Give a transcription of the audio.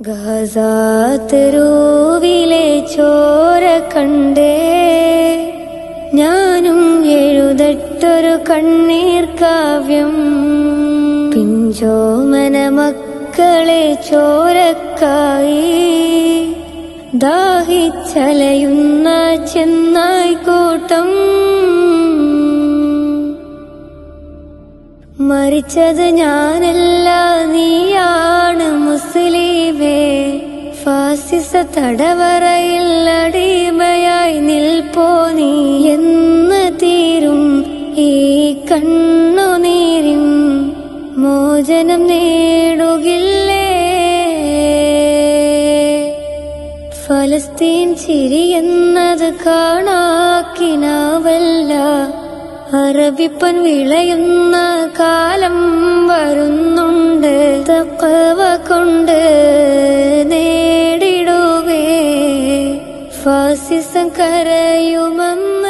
ഗസാതെരുവിലെ ചോര കണ്ടേ ഞാനും എഴുതട്ടൊരു കണ്ണീർ കാവ്യം. പിഞ്ചോമന മക്കളെ ചോരക്കായി ദാഹിച്ചലയുന്ന ചെന്നായ്ക്കൂട്ടം. മരിച്ചത് ഞാനല്ല നീയാണ് മുസ്ലിമേ. ഫാസിസ തടവറയിൽ അടിമയായി നിൽപ്പോ നീ എന്ന് തീരും ഈ കണ്ണുനീരിൻ മോചനം നേടുകില്ലേ. ഫലസ്തീൻ ചിരിയെന്നത് കാണാക്കിനാവല്ല. അറബിപ്പൻ വിളയുന്ന കാലം വരുന്നുണ്ട്. തഖ്വ കൊണ്ട് നേടിടുവേ ഫാസിസം കരയുമെന്ന്.